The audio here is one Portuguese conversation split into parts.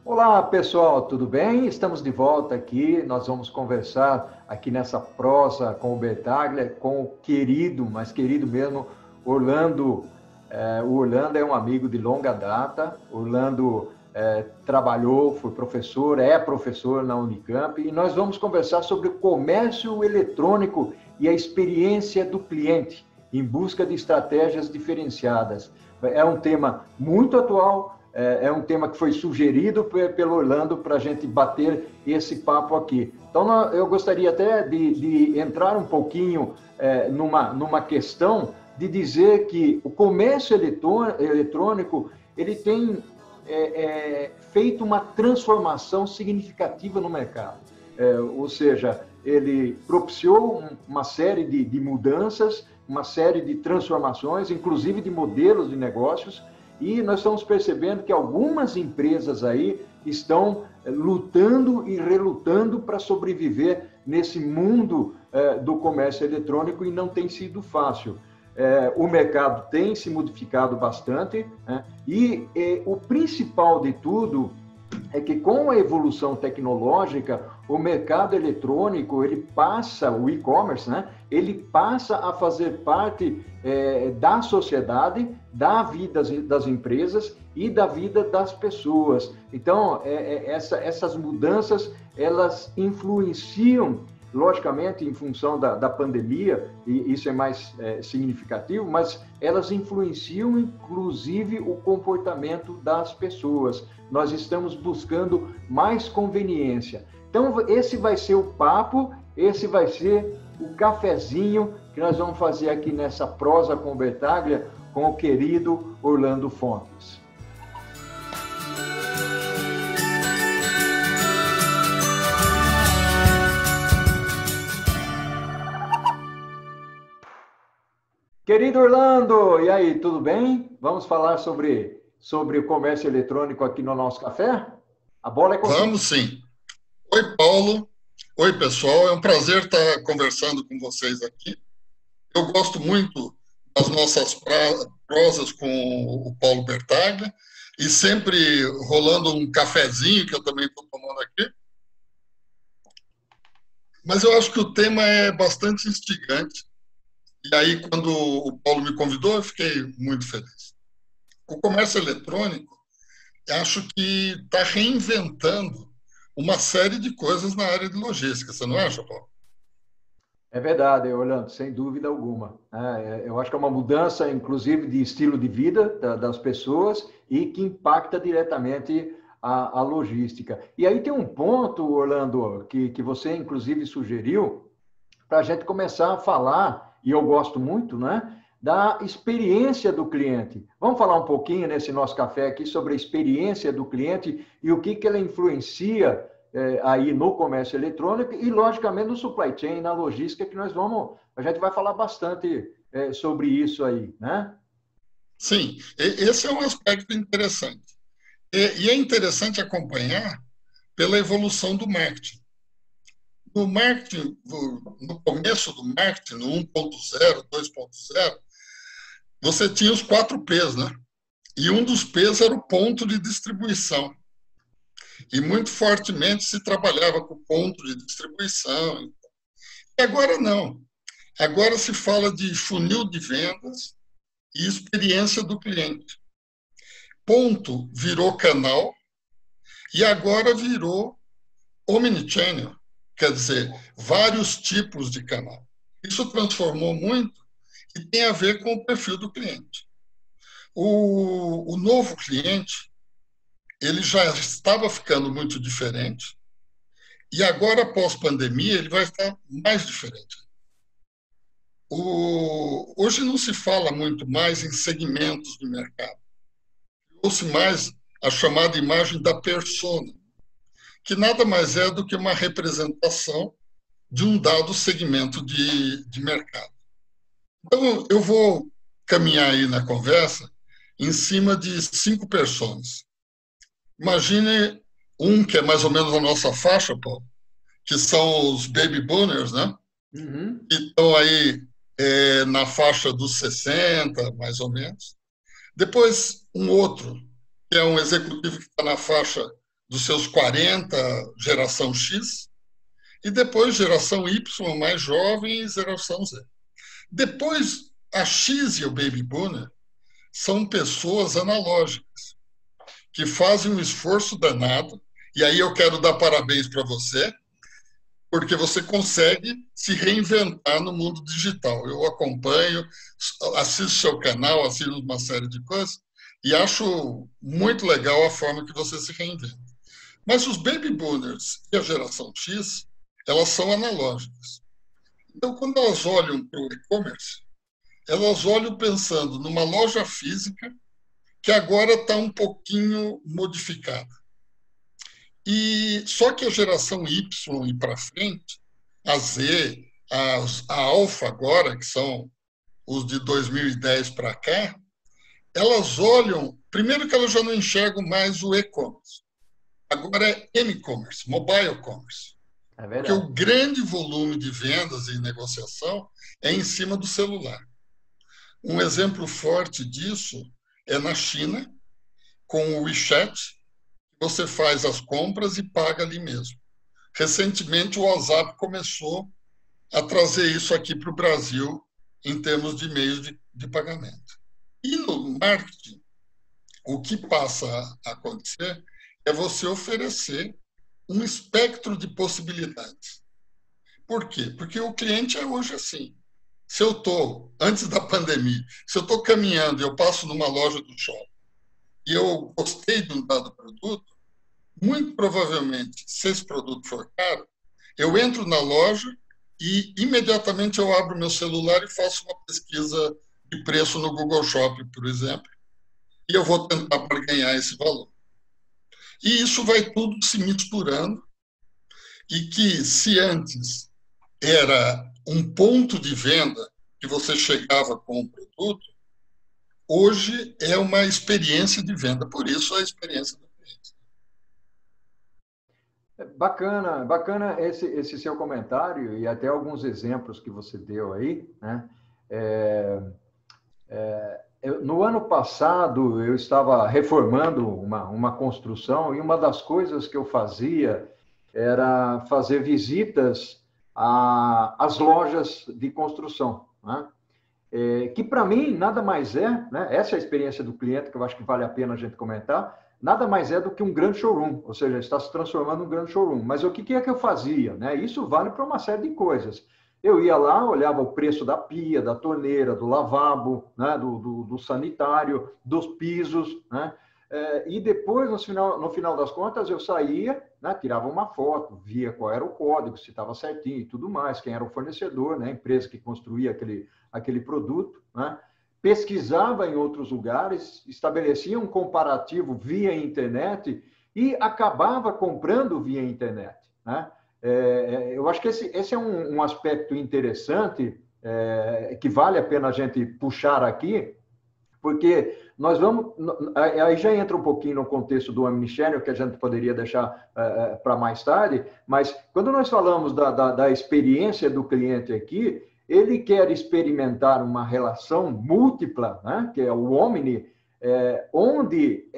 Olá, pessoal, tudo bem? Estamos de volta aqui. Nós vamos conversar aqui nessa prosa com o Bertaglia, com o querido, mas querido mesmo, Orlando. O Orlando é um amigo de longa data. Orlando trabalhou, foi professor, é professor na Unicamp, e nós vamos conversar sobre o comércio eletrônico e a experiência do cliente em busca de estratégias diferenciadas. É um tema muito atual. É um tema que foi sugerido pelo Orlando para a gente bater esse papo aqui. Então, eu gostaria até de entrar um pouquinho numa questão de dizer que o comércio eletrônico ele tem feito uma transformação significativa no mercado. Ou seja, ele propiciou uma série de mudanças, uma série de transformações, inclusive de modelos de negócios. E nós estamos percebendo que algumas empresas aí estão lutando e relutando para sobreviver nesse mundo do comércio eletrônico e não tem sido fácil. O mercado tem se modificado bastante, né? E o principal de tudo é que com a evolução tecnológica, o mercado eletrônico, ele passa, o e-commerce, né? Ele passa a fazer parte da sociedade, da vida das empresas e da vida das pessoas. Então, essas mudanças, elas influenciam, logicamente, em função da pandemia, e isso é mais significativo, mas elas influenciam, inclusive, o comportamento das pessoas. Nós estamos buscando mais conveniência. Então, esse vai ser o papo, esse vai ser o cafezinho que nós vamos fazer aqui nessa prosa com o Bertaglia, com o querido Orlando Fontes. Querido Orlando, e aí, tudo bem? Vamos falar sobre o comércio eletrônico aqui no nosso café? A bola é contigo. Vamos sim. Oi, Paulo. Oi, pessoal. É um prazer estar conversando com vocês aqui. Eu gosto muito das nossas prosas com o Paulo Bertaglia e sempre rolando um cafezinho, que eu também estou tomando aqui. Mas eu acho que o tema é bastante instigante. E aí, quando o Paulo me convidou, eu fiquei muito feliz. O comércio eletrônico, acho que está reinventando uma série de coisas na área de logística. Você não acha, Paulo? É verdade, Orlando, sem dúvida alguma. Eu acho que é uma mudança, inclusive, de estilo de vida das pessoas e que impacta diretamente a logística. E aí tem um ponto, Orlando, que você, inclusive, sugeriu para a gente começar a falar, e eu gosto muito, né, da experiência do cliente. Vamos falar um pouquinho nesse nosso café aqui sobre a experiência do cliente e o que ela influencia aí no comércio eletrônico e, logicamente, no supply chain, na logística, que a gente vai falar bastante sobre isso aí, né? Sim, esse é um aspecto interessante. E é interessante acompanhar pela evolução do marketing. No marketing, no começo do marketing, no 1.0, 2.0, você tinha os 4 P's, né? E um dos P's era o ponto de distribuição. E muito fortemente se trabalhava com o ponto de distribuição. E agora não. Agora se fala de funil de vendas e experiência do cliente. Ponto virou canal e agora virou omnichannel, quer dizer, vários tipos de canal. Isso transformou muito e tem a ver com o perfil do cliente. O novo cliente, ele já estava ficando muito diferente e agora, após pandemia, ele vai estar mais diferente. Hoje não se fala muito mais em segmentos de mercado. Ou-se mais a chamada imagem da persona, que nada mais é do que uma representação de um dado segmento de mercado. Então, eu vou caminhar aí na conversa em cima de 5 personas. Imagine um que é mais ou menos a nossa faixa, Paulo, que são os baby boomers, né? Uhum. Que estão aí na faixa dos 60, mais ou menos. Depois, um outro, que é um executivo que está na faixa dos seus 40, geração X, e depois geração Y, mais jovem, e geração Z. Depois, a X e o Baby Boomer são pessoas analógicas, que fazem um esforço danado, e aí eu quero dar parabéns para você, porque você consegue se reinventar no mundo digital. Eu acompanho, assisto seu canal, assisto uma série de coisas, e acho muito legal a forma que você se reinventa. Mas os Baby Boomers e a geração X, elas são analógicas. Então, quando elas olham para o e-commerce, elas olham pensando numa loja física que agora está um pouquinho modificada. E só que a geração Y e para frente, a Z, a Alpha agora, que são os de 2010 para cá, elas olham, primeiro que elas já não enxergam mais o e-commerce. Agora é m-commerce, mobile commerce. É porque o grande volume de vendas e negociação é em cima do celular. Um exemplo forte disso é na China, com o WeChat, você faz as compras e paga ali mesmo. Recentemente, o WhatsApp começou a trazer isso aqui para o Brasil em termos de meios de pagamento. E no marketing, o que passa a acontecer é você oferecer um espectro de possibilidades. Por quê? Porque o cliente é hoje assim. Se eu estou, antes da pandemia, se eu estou caminhando e eu passo numa loja do shopping e eu gostei de um dado produto, muito provavelmente, se esse produto for caro, eu entro na loja e imediatamente eu abro meu celular e faço uma pesquisa de preço no Google Shopping, por exemplo, e eu vou tentar barganhar esse valor. E isso vai tudo se misturando, e que se antes era um ponto de venda que você chegava com um produto, hoje é uma experiência de venda, por isso a experiência do cliente. Bacana, bacana esse seu comentário e até alguns exemplos que você deu aí, né? No ano passado, eu estava reformando uma construção e uma das coisas que eu fazia era fazer visitas às lojas de construção, né? Que para mim nada mais é, né? Essa é a experiência do cliente que eu acho que vale a pena a gente comentar, nada mais é do que um grande showroom, ou seja, está se transformando num grande showroom. Mas o que é que eu fazia, né? Isso vale para uma série de coisas. Eu ia lá, olhava o preço da pia, da torneira, do lavabo, né? do sanitário, dos pisos, né? E depois, no final das contas, eu saía, né? Tirava uma foto, via qual era o código, se estava certinho e tudo mais, quem era o fornecedor, né? A empresa que construía aquele produto, né? Pesquisava em outros lugares, estabelecia um comparativo via internet e acabava comprando via internet, né? Eu acho que esse é um aspecto interessante que vale a pena a gente puxar aqui, porque nós vamos... Aí já entra um pouquinho no contexto do omnichannel, que a gente poderia deixar para mais tarde, mas quando nós falamos da experiência do cliente aqui, ele quer experimentar uma relação múltipla, né, que é o omni, onde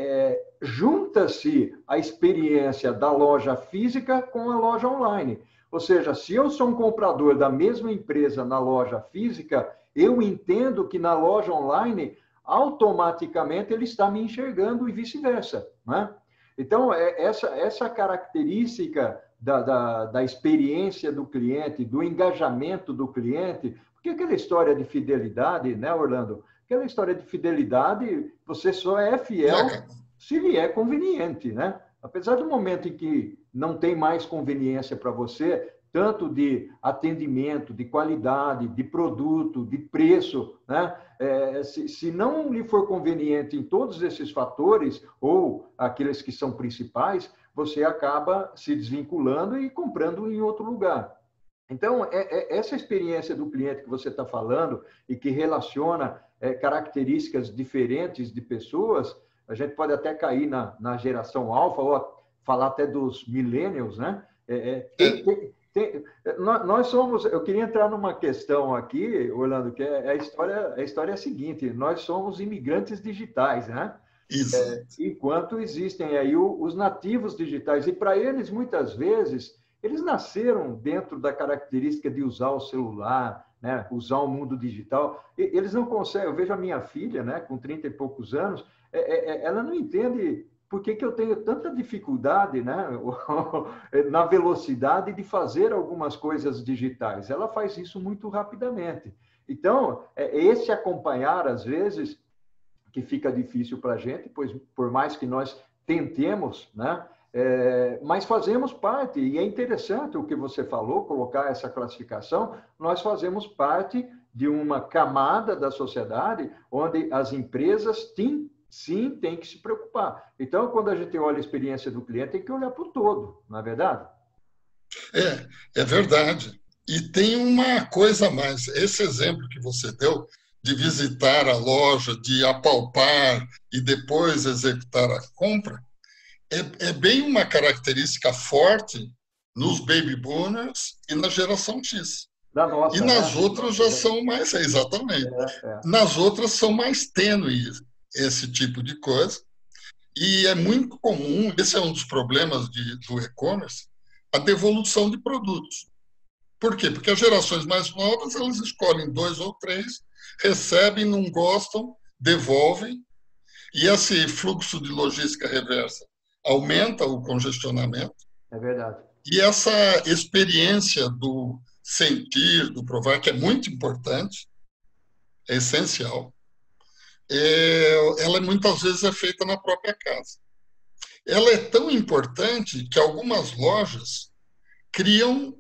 junta-se a experiência da loja física com a loja online. Ou seja, se eu sou um comprador da mesma empresa na loja física, eu entendo que na loja online, automaticamente ele está me enxergando e vice-versa, né? Então, essa característica da experiência do cliente, do engajamento do cliente, porque aquela história de fidelidade, né, Orlando? Aquela história de fidelidade, você só é fiel se lhe é conveniente, né? Apesar do momento em que não tem mais conveniência para você, tanto de atendimento, de qualidade, de produto, de preço, né? Se não lhe for conveniente em todos esses fatores, ou aqueles que são principais, você acaba se desvinculando e comprando em outro lugar. Então, essa experiência do cliente que você está falando e que relaciona características diferentes de pessoas, a gente pode até cair na geração alfa, ou falar até dos millennials, né? Nós somos... Eu queria entrar numa questão aqui, Orlando, que a história é a seguinte: nós somos imigrantes digitais, né? Exato. Enquanto existem aí os nativos digitais. E para eles, muitas vezes, eles nasceram dentro da característica de usar o celular, né? Usar o mundo digital. Eles não conseguem. Eu vejo a minha filha, né? Com 30 e poucos anos, ela não entende por que eu tenho tanta dificuldade, né? Na velocidade de fazer algumas coisas digitais. Ela faz isso muito rapidamente. Então, esse acompanhar, às vezes, que fica difícil para a gente, pois por mais que nós tentemos, né? Mas fazemos parte, e é interessante o que você falou, colocar essa classificação, nós fazemos parte de uma camada da sociedade onde as empresas sim têm que se preocupar. Então, quando a gente olha a experiência do cliente, tem que olhar para o todo, não é verdade? É verdade. E tem uma coisa a mais. Esse exemplo que você deu de visitar a loja, de apalpar e depois executar a compra, é bem uma característica forte nos baby boomers e na geração X. Da nossa, E nas né? outras já são mais, exatamente. Nas outras são mais tênues esse tipo de coisa. E é muito comum, esse é um dos problemas do e-commerce, a devolução de produtos. Por quê? Porque as gerações mais novas, elas escolhem 2 ou 3, recebem, não gostam, devolvem, e esse fluxo de logística reversa aumenta o congestionamento. É verdade. E essa experiência do sentir, do provar, que é muito importante, é essencial, ela muitas vezes é feita na própria casa. Ela é tão importante que algumas lojas criam,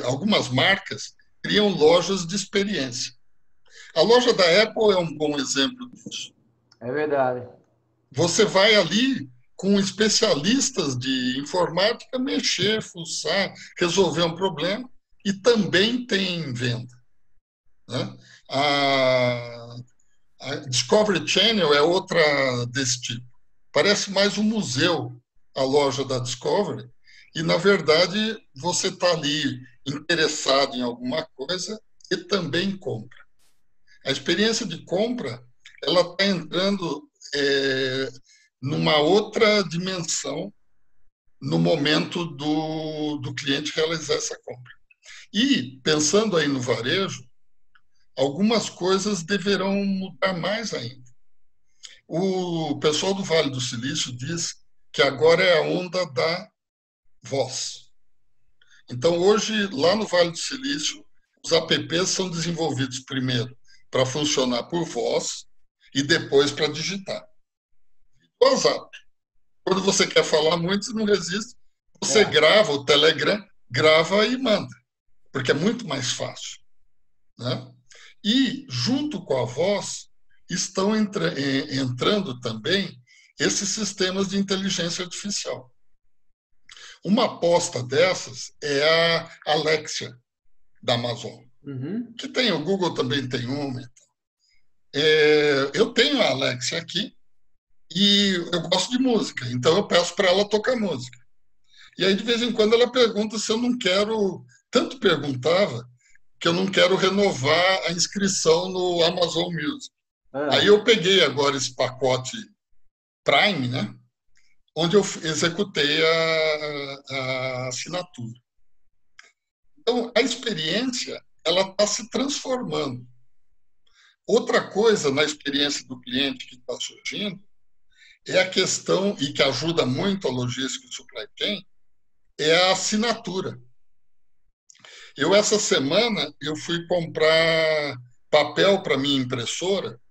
algumas marcas criam lojas de experiência. A loja da Apple é um bom exemplo disso. É verdade. Você vai ali com especialistas de informática mexer, fuçar, resolver um problema e também tem venda, né? A Discovery Channel é outra desse tipo. Parece mais um museu a loja da Discovery e, na verdade, você está ali interessado em alguma coisa e também compra. A experiência de compra ela está entrando numa outra dimensão no momento do cliente realizar essa compra. E, pensando aí no varejo, algumas coisas deverão mudar mais ainda. O pessoal do Vale do Silício diz que agora é a onda da voz. Então, hoje, lá no Vale do Silício, os apps são desenvolvidos primeiro para funcionar por voz e depois para digitar. O WhatsApp. Quando você quer falar muito, você não resiste, você grava o Telegram, grava e manda, porque é muito mais fácil, né? E, junto com a voz, estão entrando também esses sistemas de inteligência artificial. Uma aposta dessas é a Alexia, da Amazon, que tem, o Google também tem uma. Eu tenho a Alexia aqui e eu gosto de música, então eu peço para ela tocar música. E aí, de vez em quando, ela pergunta se eu não quero... Tanto perguntava que eu não quero renovar a inscrição no Amazon Music. Aí eu peguei agora esse pacote Prime, né? Onde eu executei a assinatura. Então, a experiência ela está se transformando. Outra coisa na experiência do cliente que está surgindo é a questão, e que ajuda muito a logística e supply chain, é a assinatura. Essa semana, eu fui comprar papel para minha impressora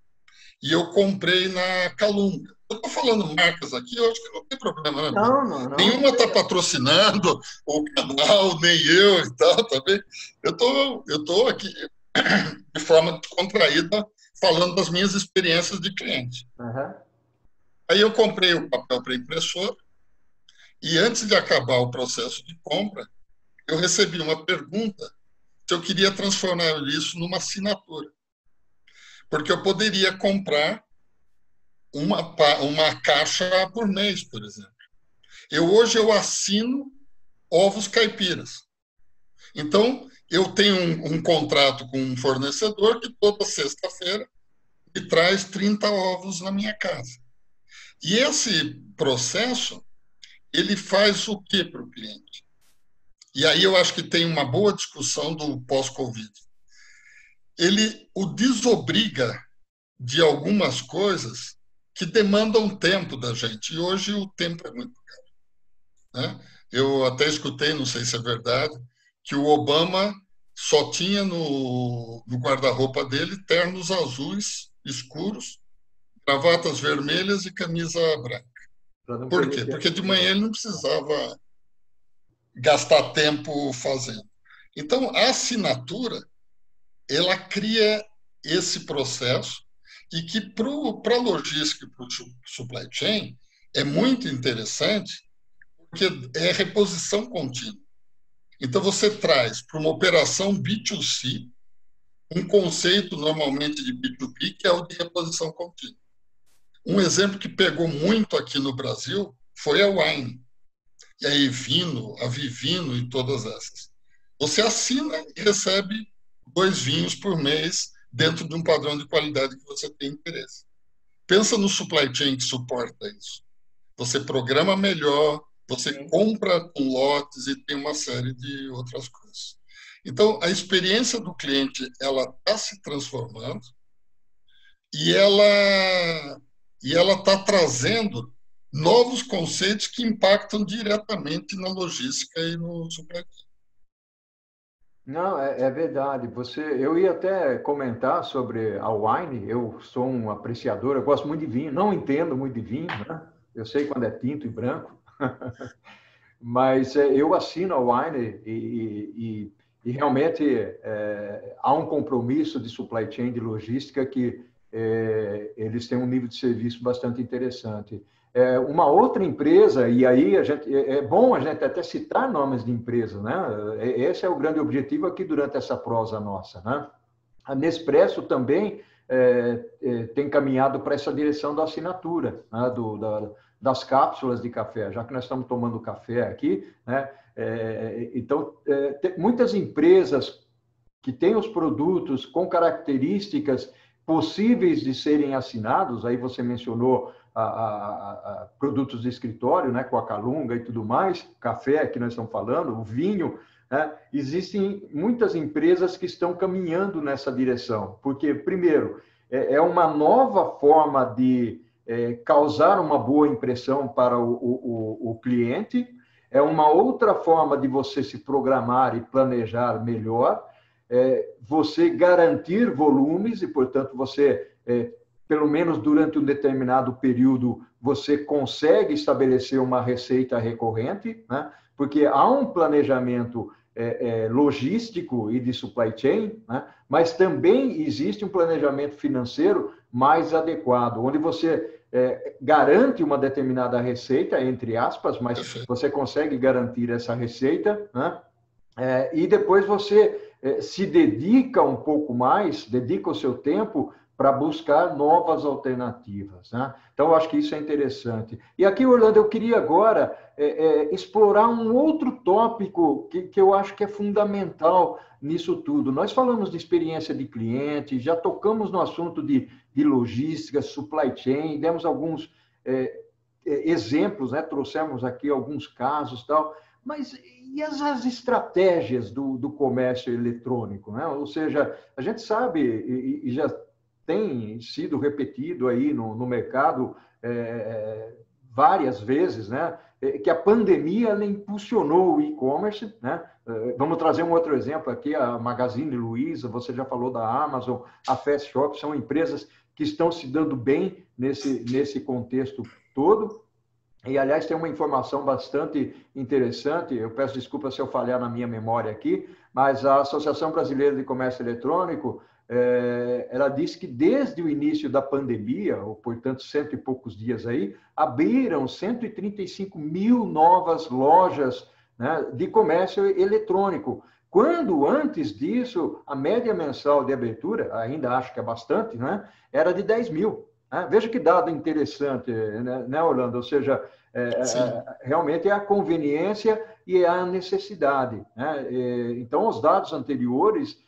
e eu comprei na Calunga. Eu estou falando marcas aqui, eu acho que não tem problema, né? Não. Nenhuma está patrocinando o canal, nem eu e tal, tá bem? Eu tô aqui de forma descontraída falando das minhas experiências de cliente. Aí eu comprei o papel para impressora e antes de acabar o processo de compra, eu recebi uma pergunta se eu queria transformar isso numa assinatura. Porque eu poderia comprar uma caixa por mês, por exemplo. Hoje eu assino ovos caipiras. Então, eu tenho um contrato com um fornecedor que toda sexta-feira me traz 30 ovos na minha casa. E esse processo, ele faz o que para o cliente? E aí eu acho que tem uma boa discussão do pós-Covid. Ele o desobriga de algumas coisas que demandam tempo da gente. E hoje o tempo é muito caro, né? Eu até escutei, não sei se é verdade, que o Obama só tinha no guarda-roupa dele ternos azuis escuros, gravatas vermelhas e camisa branca. Para não Por perder quê? Porque tempo. de manhã ele não precisava gastar tempo fazendo. Então, a assinatura, ela cria esse processo e que para a logística e para o supply chain é muito interessante, porque é reposição contínua. Então, você traz para uma operação B2C um conceito normalmente de B2B, que é o de reposição contínua. Um exemplo que pegou muito aqui no Brasil foi a Wine, e a Evino, a Vivino e todas essas. Você assina e recebe 2 vinhos por mês dentro de um padrão de qualidade que você tem interesse. Pensa no supply chain que suporta isso. Você programa melhor, você compra com lotes e tem uma série de outras coisas. Então, a experiência do cliente ela está se transformando e ela está trazendo novos conceitos que impactam diretamente na logística e no supply chain. Não, é verdade. Eu ia até comentar sobre a wine. Eu sou um apreciador, eu gosto muito de vinho. Não entendo muito de vinho, né? Eu sei quando é tinto e branco, mas eu assino a wine e realmente há um compromisso de supply chain, de logística, que eles têm um nível de serviço bastante interessante. Uma outra empresa, e aí é bom a gente até citar nomes de empresas, né? Esse é o grande objetivo aqui durante essa prosa nossa, né? A Nespresso também tem caminhado para essa direção da assinatura, né? Das cápsulas de café, já que nós estamos tomando café aqui, né? Então, muitas empresas que têm os produtos com características possíveis de serem assinados, aí você mencionou produtos de escritório, né, com a Calunga e tudo mais, café que nós estamos falando, o vinho, né? Existem muitas empresas que estão caminhando nessa direção, porque, primeiro, é uma nova forma de causar uma boa impressão para o cliente, é uma outra forma de você se programar e planejar melhor, você garantir volumes e, portanto, você pelo menos durante um determinado período, você consegue estabelecer uma receita recorrente, né? Porque há um planejamento logístico e de supply chain, né? Mas também existe um planejamento financeiro mais adequado, onde você garante uma determinada receita, entre aspas, mas você consegue garantir essa receita, né? E depois você se dedica um pouco mais, dedica o seu tempo para buscar novas alternativas, né? Então, eu acho que isso é interessante. E aqui, Orlando, eu queria agora explorar um outro tópico que eu acho que é fundamental nisso tudo. Nós falamos de experiência de cliente, já tocamos no assunto de logística, supply chain, demos alguns exemplos, né? Trouxemos aqui alguns casos e tal, mas e as estratégias do comércio eletrônico, né? Ou seja, a gente sabe e já tem sido repetido aí no mercado várias vezes, né? Que a pandemia ela impulsionou o e-commerce, né? Vamos trazer um outro exemplo aqui, a Magazine Luiza, você já falou da Amazon, a Fast Shop, são empresas que estão se dando bem nesse contexto todo. E, aliás, tem uma informação bastante interessante, eu peço desculpas se eu falhar na minha memória aqui, mas a Associação Brasileira de Comércio Eletrônico, ela disse que desde o início da pandemia, ou portanto, 100 e poucos dias aí, abriram 135 mil novas lojas, né, de comércio eletrônico. Quando, antes disso, a média mensal de abertura, ainda acho que é bastante, né, era de 10 mil. Veja que dado interessante, né, Orlando? Ou seja, realmente é a conveniência e é a necessidade, né? Então, os dados anteriores,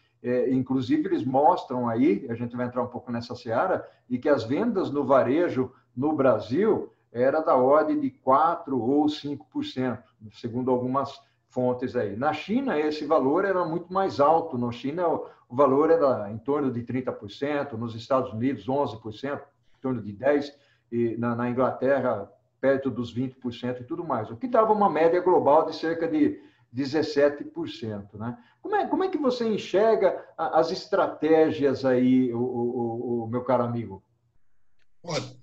inclusive, eles mostram aí, a gente vai entrar um pouco nessa seara, e que as vendas no varejo no Brasil era da ordem de 4% ou 5%, segundo algumas fontes aí. Na China, esse valor era muito mais alto. Na China, o valor era em torno de 30%, nos Estados Unidos, 11%, em torno de 10%, e na Inglaterra, perto dos 20% e tudo mais, o que dava uma média global de cerca de 17%. Né? Como é que você enxerga as estratégias aí, o meu caro amigo? Olha,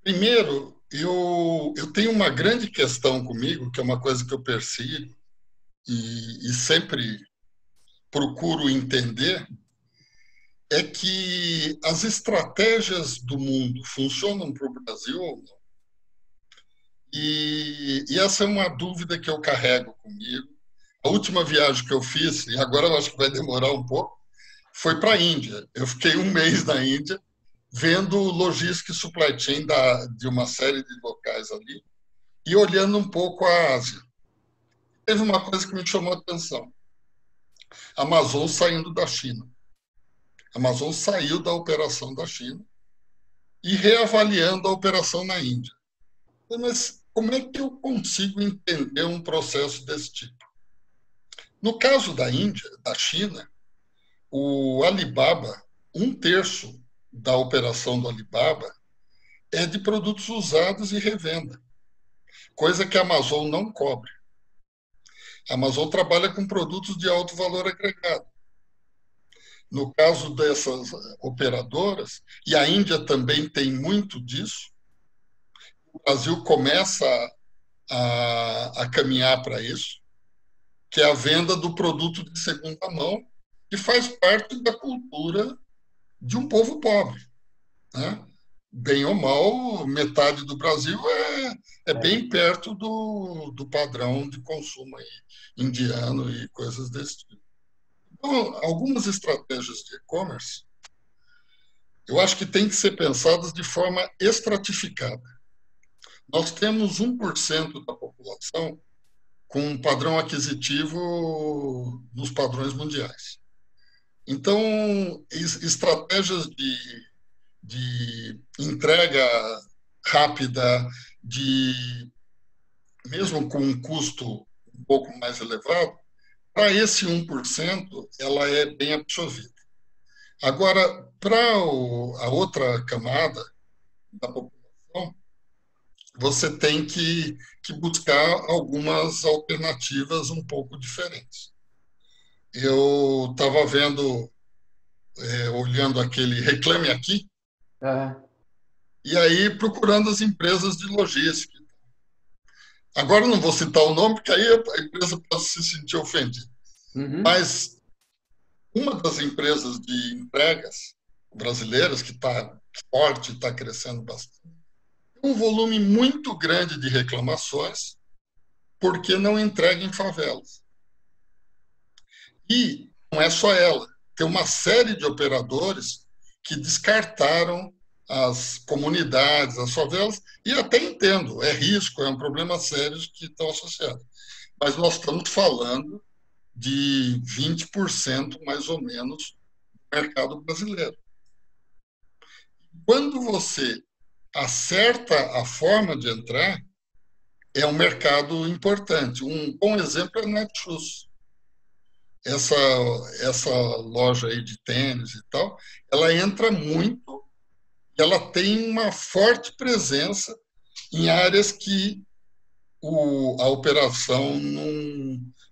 primeiro, eu tenho uma grande questão comigo, que é uma coisa que eu persigo e sempre procuro entender, é que as estratégias do mundo funcionam para o Brasil ou não? E essa é uma dúvida que eu carrego comigo. A última viagem que eu fiz, e agora eu acho que vai demorar um pouco, foi para a Índia. Eu fiquei um mês na Índia, vendo logística e supply chain de uma série de locais ali, e olhando um pouco a Ásia. Teve uma coisa que me chamou a atenção. A Amazon saindo da China. A Amazon saiu da operação da China e reavaliando a operação na Índia. Mas como é que eu consigo entender um processo desse tipo? No caso da Índia, da China, o Alibaba, 1/3 da operação do Alibaba é de produtos usados e revenda, coisa que a Amazon não cobre. A Amazon trabalha com produtos de alto valor agregado. No caso dessas operadoras, e a Índia também tem muito disso, o Brasil começa a caminhar para isso, que é a venda do produto de segunda mão, que faz parte da cultura de um povo pobre. Né? Bem ou mal, metade do Brasil é bem perto do padrão de consumo aí, indiano e coisas desse tipo. Então, algumas estratégias de e-commerce, eu acho que têm que ser pensadas de forma estratificada. Nós temos 1% da população com um padrão aquisitivo nos padrões mundiais. Então, estratégias de entrega rápida, mesmo com um custo um pouco mais elevado, para esse 1%, ela é bem absorvida. Agora, para a outra camada da população, você tem que buscar algumas alternativas um pouco diferentes. Eu estava vendo, olhando aquele Reclame Aqui, e aí procurando as empresas de logística. Agora não vou citar o nome, porque aí a empresa pode se sentir ofendida. Uhum. Mas uma das empresas de entregas brasileiras, que está forte, está crescendo bastante, tem um volume muito grande de reclamações porque não entrega em favelas. E não é só ela. Tem uma série de operadores que descartaram as comunidades, as favelas, e até entendo, é risco, é um problema sério que estão associados. Mas nós estamos falando de 20% mais ou menos do mercado brasileiro. Quando você acerta a forma de entrar, é um mercado importante. Um bom exemplo é a Netshoes. Essa loja aí de tênis e tal, ela entra muito e ela tem uma forte presença em áreas que a operação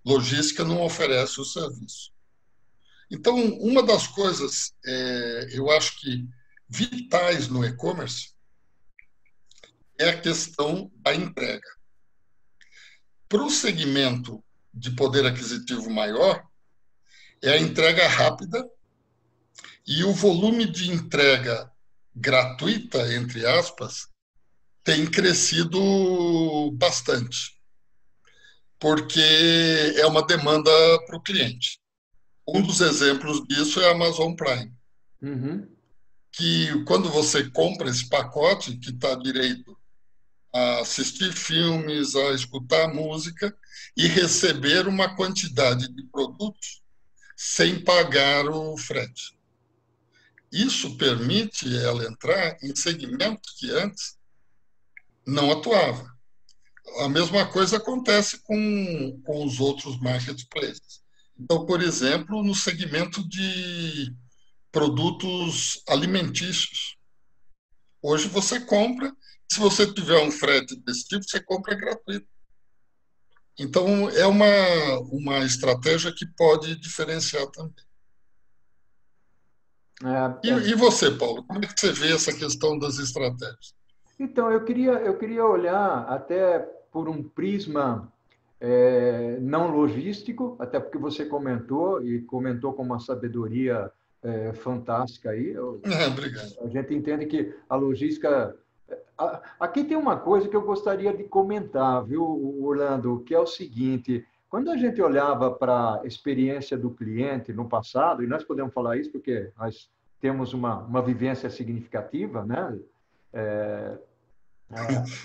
logística não oferece o serviço. Então, uma das coisas, eu acho que vitais no e-commerce é a questão da entrega. Para o segmento de poder aquisitivo maior, é a entrega rápida e o volume de entrega gratuita, entre aspas, tem crescido bastante, porque é uma demanda para o cliente. Um dos exemplos disso é a Amazon Prime, que quando você compra esse pacote, que está direito a assistir filmes, a escutar música e receber uma quantidade de produtos sem pagar o frete. Isso permite ela entrar em segmentos que antes não atuava. A mesma coisa acontece com os outros marketplaces. Então, por exemplo, no segmento de produtos alimentícios. Hoje você compra, se você tiver um frete desse tipo, você compra gratuito. Então, é uma estratégia que pode diferenciar também. E você, Paulo, como é que você vê essa questão das estratégias? Então, eu queria olhar até por um prisma não logístico, até porque você comentou, e comentou com uma sabedoria fantástica aí. Obrigado. A gente entende que a logística. Aqui tem uma coisa que eu gostaria de comentar, viu, Orlando, que é o seguinte: quando a gente olhava para a experiência do cliente no passado, e nós podemos falar isso porque nós temos uma vivência significativa, né?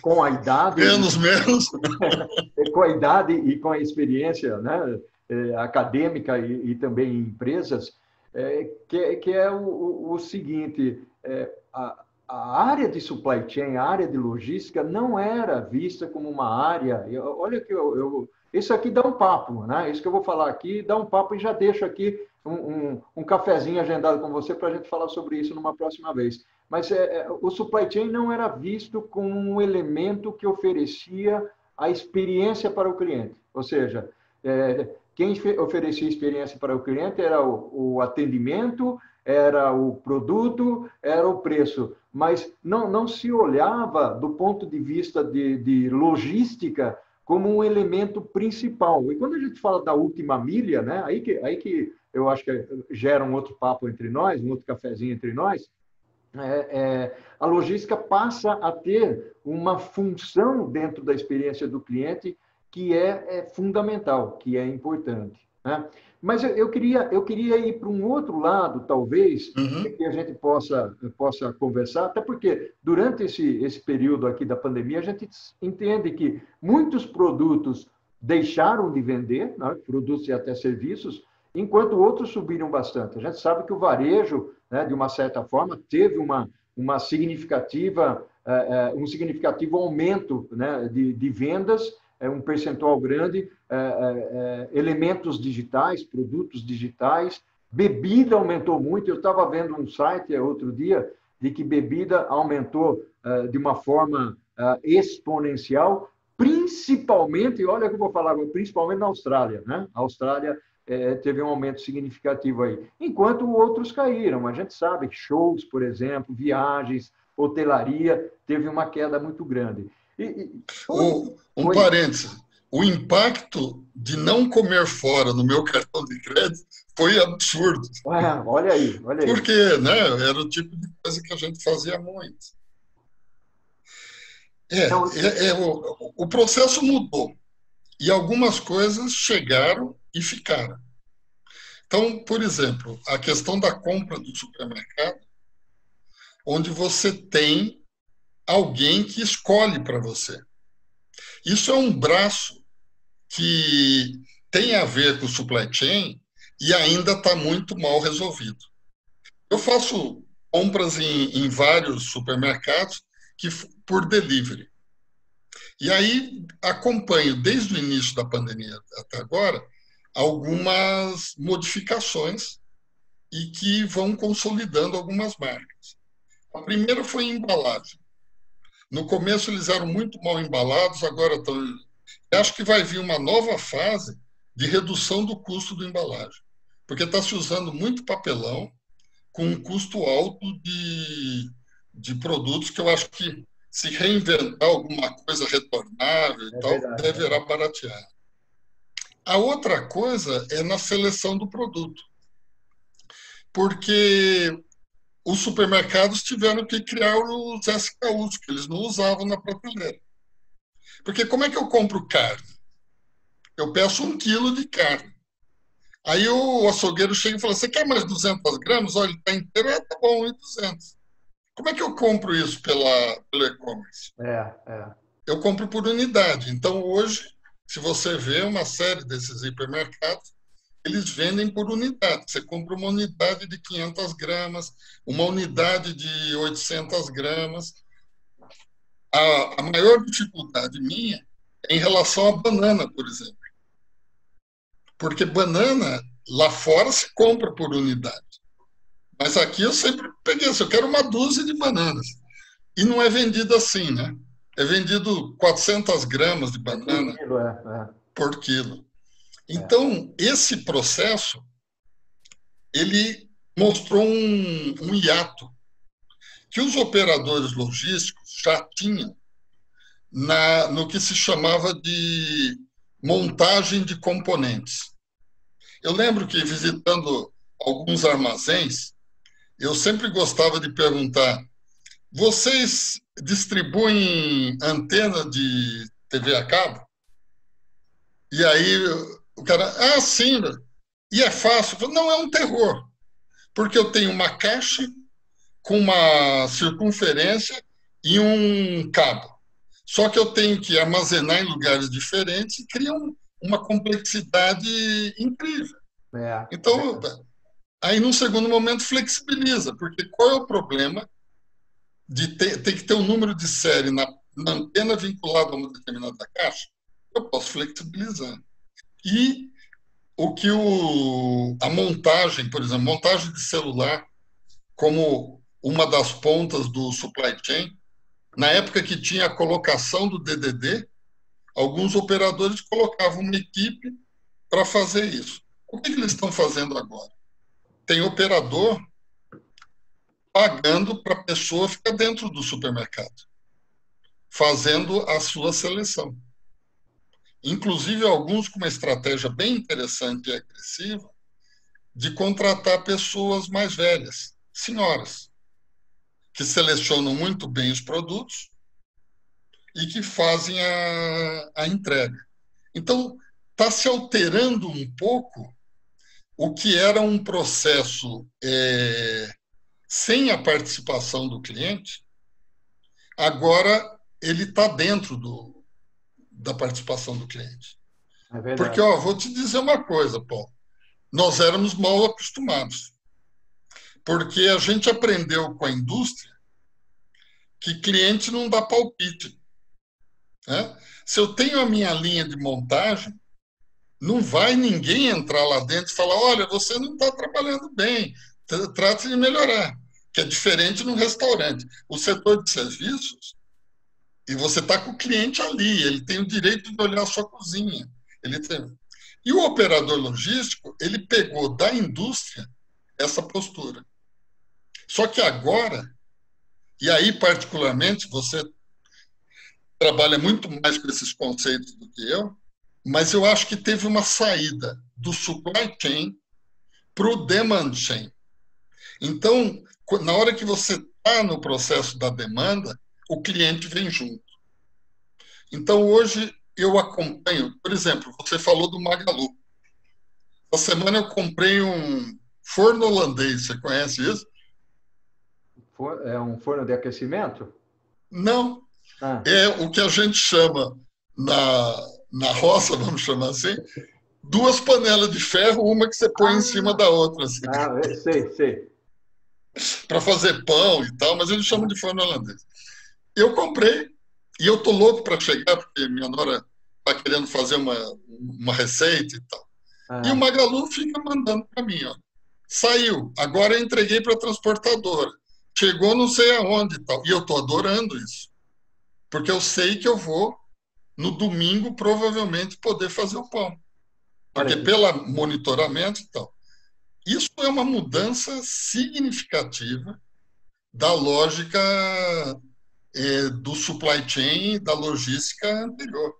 Com a idade. Menos. Com a idade e com a experiência, né, acadêmica e também em empresas, que é o seguinte: a área de supply chain, a área de logística, não era vista como uma área. Olha que isso aqui dá um papo, né? Isso que eu vou falar aqui dá um papo e já deixo aqui um cafezinho agendado com você para a gente falar sobre isso numa próxima vez. Mas o supply chain não era visto como um elemento que oferecia a experiência para o cliente. Ou seja, quem oferecia experiência para o cliente era o atendimento, era o produto, era o preço. Mas não se olhava do ponto de vista de logística como um elemento principal. E quando a gente fala da última milha, né, aí que eu acho que gera um outro papo entre nós, um outro cafezinho entre nós, a logística passa a ter uma função dentro da experiência do cliente que é fundamental, que é importante, né? Mas eu queria ir para um outro lado, talvez, que a gente possa conversar, até porque durante esse período aqui da pandemia, a gente entende que muitos produtos deixaram de vender, né, produtos e até serviços, enquanto outros subiram bastante. A gente sabe que o varejo, né, de uma certa forma, teve uma significativa, um significativo aumento, né, de vendas, um percentual grande, elementos digitais, produtos digitais, bebida aumentou muito. Eu estava vendo um site outro dia de que bebida aumentou de uma forma exponencial, principalmente, olha o que eu vou falar agora, principalmente na Austrália, né? A Austrália teve um aumento significativo aí, enquanto outros caíram. A gente sabe que shows, por exemplo, viagens, hotelaria, teve uma queda muito grande. Um parêntese, o impacto de não comer fora no meu cartão de crédito foi absurdo. Olha aí. Porque, né, era o tipo de coisa que a gente fazia muito. O processo mudou e algumas coisas chegaram e ficaram. Então, por exemplo, a questão da compra do supermercado, onde você tem alguém que escolhe para você. Isso é um braço que tem a ver com o supply chain e ainda está muito mal resolvido. Eu faço compras em vários supermercados por delivery. E aí acompanho, desde o início da pandemia até agora, algumas modificações e que vão consolidando algumas marcas. A primeira foi em embalagem. No começo eles eram muito mal embalados, agora estão... Acho que vai vir uma nova fase de redução do custo da embalagem, porque está se usando muito papelão com um custo alto de produtos que eu acho que, se reinventar alguma coisa retornável e tal, verdade, deverá baratear. A outra coisa é na seleção do produto, porque os supermercados tiveram que criar os SKUs, que eles não usavam na prateleira. Porque como é que eu compro carne? Eu peço 1 quilo de carne. Aí o açougueiro chega e fala, você quer mais 200 gramas? Olha, ele está inteiro, tá bom, e 200. Como é que eu compro isso pelo e-commerce? Eu compro por unidade. Então, hoje, se você vê uma série desses hipermercados, eles vendem por unidade. Você compra uma unidade de 500 gramas, uma unidade de 800 gramas. A maior dificuldade minha é em relação à banana, por exemplo. Porque banana, lá fora, se compra por unidade. Mas aqui eu sempre peguei assim, eu quero uma dúzia de bananas. E não é vendido assim, né? É vendido 400 gramas de banana por quilo. Então, esse processo, ele mostrou um hiato que os operadores logísticos já tinham no que se chamava de montagem de componentes. Eu lembro que, visitando alguns armazéns, eu sempre gostava de perguntar: vocês distribuem antena de TV a cabo? E aí o cara, sim, e é fácil? Eu falei, não, é um terror, porque eu tenho uma caixa com uma circunferência e um cabo. Só que eu tenho que armazenar em lugares diferentes e cria uma complexidade incrível. Então, aí, num segundo momento, flexibiliza, porque qual é o problema de ter que ter um número de série na antena vinculada a uma determinada caixa? Eu posso flexibilizar. E o que a montagem, por exemplo, montagem de celular, como uma das pontas do supply chain, na época que tinha a colocação do DDD, alguns operadores colocavam uma equipe para fazer isso. O que eles estão fazendo agora? Tem operador pagando para a pessoa ficar dentro do supermercado, fazendo a sua seleção. Inclusive, alguns com uma estratégia bem interessante e agressiva de contratar pessoas mais velhas, senhoras, que selecionam muito bem os produtos e que fazem a entrega. Então, está se alterando um pouco o que era um processo sem a participação do cliente, agora ele está dentro da participação do cliente. Porque, vou te dizer uma coisa, Paulo, nós éramos mal acostumados, porque a gente aprendeu com a indústria que cliente não dá palpite. Né? Se eu tenho a minha linha de montagem, não vai ninguém entrar lá dentro e falar: olha, você não está trabalhando bem, trate de melhorar, que é diferente num restaurante. O setor de serviços, e você está com o cliente ali, ele tem o direito de olhar a sua cozinha. E o operador logístico, ele pegou da indústria essa postura. Só que agora, e aí particularmente, você trabalha muito mais com esses conceitos do que eu, mas eu acho que teve uma saída do supply chain para o demand chain. Então, na hora que você está no processo da demanda, o cliente vem junto. Então, hoje, eu acompanho, por exemplo, você falou do Magalu. Essa semana eu comprei um forno holandês, você conhece isso? É um forno de aquecimento? Não. É o que a gente chama, na roça, vamos chamar assim, 2 panelas de ferro, uma que você põe em cima da outra. Assim. Sei. Para fazer pão e tal, mas eles chamam de forno holandês. Eu comprei, e eu tô louco para chegar, porque minha nora está querendo fazer uma receita e tal. E o Magalu fica mandando para mim, ó. Saiu, agora eu entreguei para a transportadora. Chegou não sei aonde e tal. E eu tô adorando isso. Porque eu sei que eu vou, no domingo, provavelmente poder fazer o pão. Porque pelo monitoramento e tal. Isso é uma mudança significativa da lógica do supply chain, da logística anterior.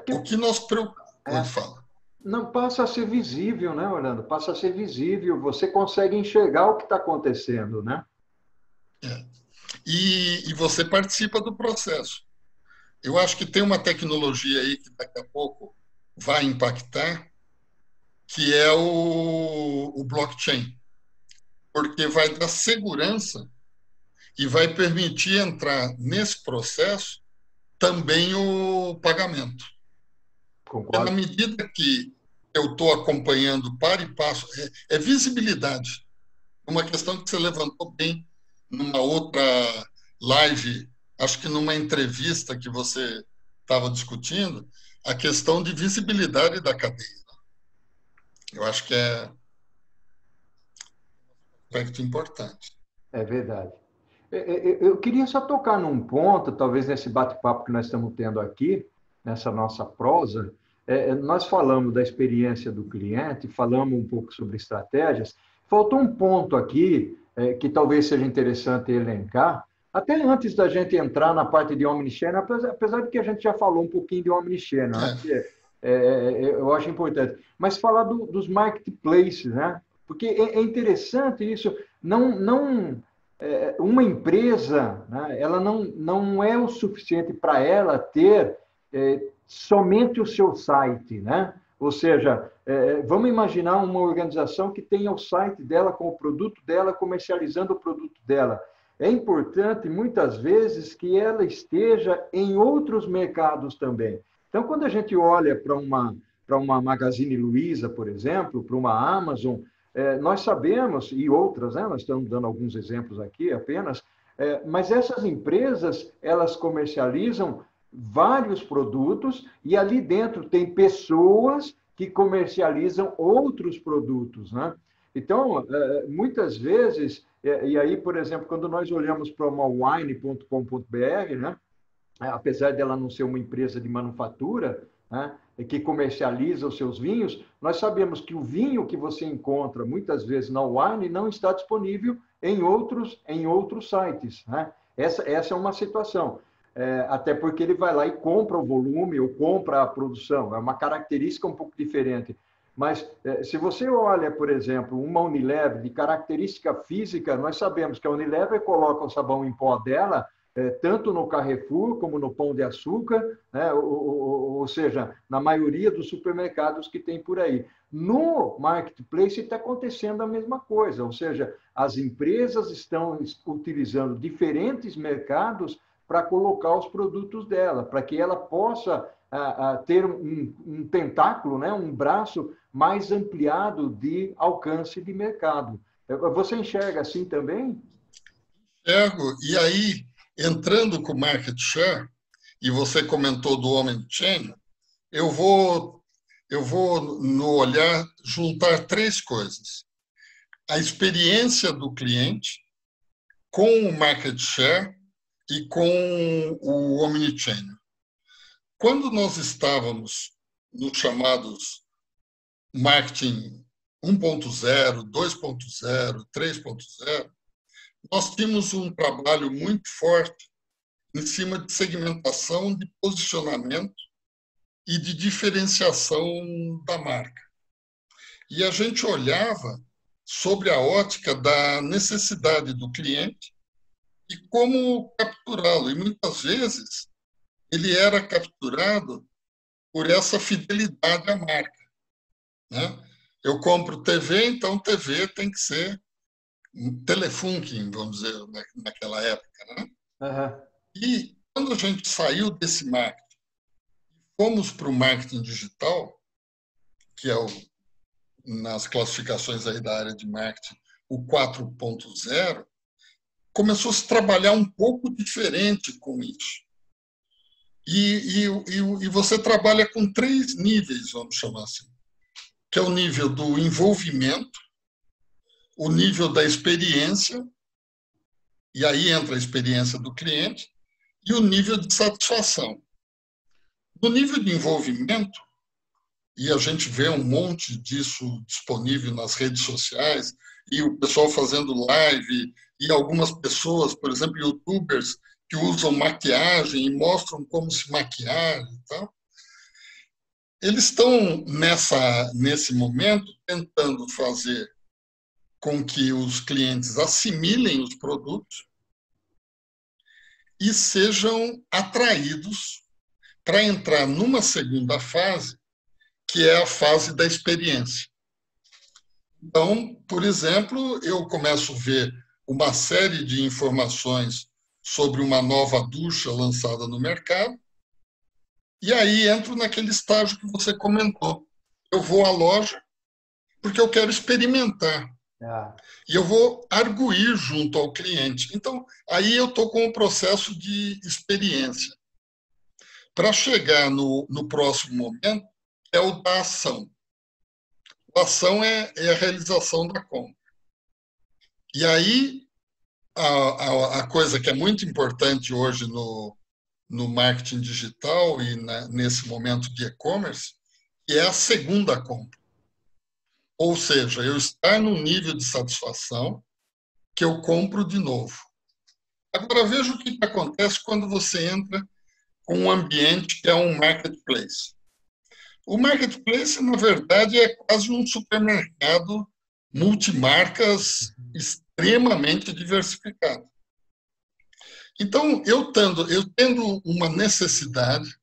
O que nós preocupamos, fala. Não, passa a ser visível, né, Orlando? Passa a ser visível. Você consegue enxergar o que está acontecendo, né? E você participa do processo. Eu acho que tem uma tecnologia aí que daqui a pouco vai impactar, que é o blockchain, porque vai dar segurança e vai permitir entrar nesse processo também o pagamento. Concordo. Na medida que eu estou acompanhando para e passo, é visibilidade. Uma questão que você levantou bem numa outra live, acho que numa entrevista que você estava discutindo, a questão de visibilidade da cadeia. Eu acho que é um aspecto importante. É verdade. Eu queria só tocar num ponto, talvez nesse bate-papo que nós estamos tendo aqui, nessa nossa prosa. Nós falamos da experiência do cliente, falamos um pouco sobre estratégias. Faltou um ponto aqui que talvez seja interessante elencar, até antes da gente entrar na parte de omnichannel, apesar de que a gente já falou um pouquinho de omnichannel, né? Eu acho importante. Mas falar dos marketplaces, né? Porque é interessante isso. Uma empresa, né, ela não é o suficiente para ela ter somente o seu site, né? Ou seja, vamos imaginar uma organização que tenha o site dela com o produto dela, comercializando o produto dela. É importante, muitas vezes, que ela esteja em outros mercados também. Então, quando a gente olha para uma Magazine Luiza, por exemplo, para uma Amazon, nós sabemos, e outras, né, nós estamos dando alguns exemplos aqui apenas, mas essas empresas, elas comercializam vários produtos e ali dentro tem pessoas que comercializam outros produtos, né? Então, muitas vezes, e aí, por exemplo, quando nós olhamos para uma wine.com.br, né, apesar dela não ser uma empresa de manufatura, né, que comercializa os seus vinhos, nós sabemos que o vinho que você encontra muitas vezes na Wine não está disponível em outros sites, né? Essa é uma situação. Até porque ele vai lá e compra o volume ou compra a produção. É uma característica um pouco diferente. Mas se você olha, por exemplo, uma Unilever de característica física, nós sabemos que a Unilever coloca o sabão em pó dela tanto no Carrefour como no Pão de Açúcar, né? Ou seja, na maioria dos supermercados que tem por aí. No marketplace está acontecendo a mesma coisa, ou seja, as empresas estão utilizando diferentes mercados para colocar os produtos dela, para que ela possa ter um tentáculo, né? Um braço mais ampliado de alcance de mercado. Você enxerga assim também? Enxergo, e aí entrando com o market share, e você comentou do omnichannel, eu vou no olhar juntar três coisas. A experiência do cliente com o market share e com o omnichannel. Quando nós estávamos nos chamados marketing 1.0, 2.0, 3.0, nós tínhamos um trabalho muito forte em cima de segmentação, de posicionamento e de diferenciação da marca. E a gente olhava sobre a ótica da necessidade do cliente e como capturá-lo. E muitas vezes ele era capturado por essa fidelidade à marca, né? Eu compro TV, então TV tem que ser telefunking, vamos dizer, naquela época, né? Uhum. E quando a gente saiu desse marketing, fomos para o marketing digital, que é nas classificações aí da área de marketing, o 4.0, começou a se trabalhar um pouco diferente com isso. E você trabalha com três níveis, vamos chamar assim, que é o nível do envolvimento, o nível da experiência, e aí entra a experiência do cliente, e o nível de satisfação. No nível de envolvimento, e a gente vê um monte disso disponível nas redes sociais, e o pessoal fazendo live, e algumas pessoas, por exemplo, youtubers, que usam maquiagem e mostram como se maquiar e tal. Eles estão nesse momento tentando fazer com que os clientes assimilem os produtos e sejam atraídos para entrar numa segunda fase, que é a fase da experiência. Então, por exemplo, eu começo a ver uma série de informações sobre uma nova ducha lançada no mercado, e aí entro naquele estágio que você comentou. eu vou à loja porque eu quero experimentar. E eu vou arguir junto ao cliente. Então, aí eu estou com um processo de experiência. Para chegar no próximo momento, é o da ação. A ação é a realização da compra. E aí, a coisa que é muito importante hoje no marketing digital e nesse momento de e-commerce, é a segunda compra. Ou seja, eu estar num nível de satisfação que eu compro de novo. Agora, veja o que acontece quando você entra com um ambiente que é um marketplace. O marketplace, na verdade, é quase um supermercado multimarcas extremamente diversificado. Então, eu tendo uma necessidade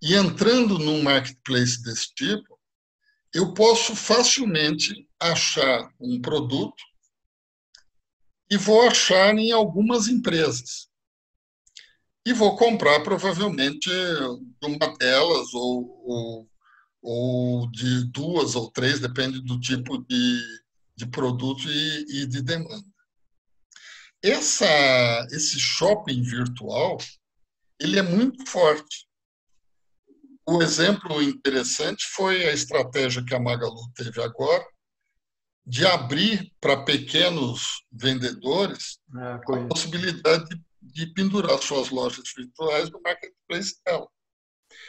e entrando num marketplace desse tipo, eu posso facilmente achar um produto e vou achar em algumas empresas. E vou comprar, provavelmente, de uma delas ou de duas ou três, depende do tipo de produto e de demanda. Esse shopping virtual, ele é muito forte. O exemplo interessante foi a estratégia que a Magalu teve agora, de abrir para pequenos vendedores a possibilidade de pendurar suas lojas virtuais no marketplace dela.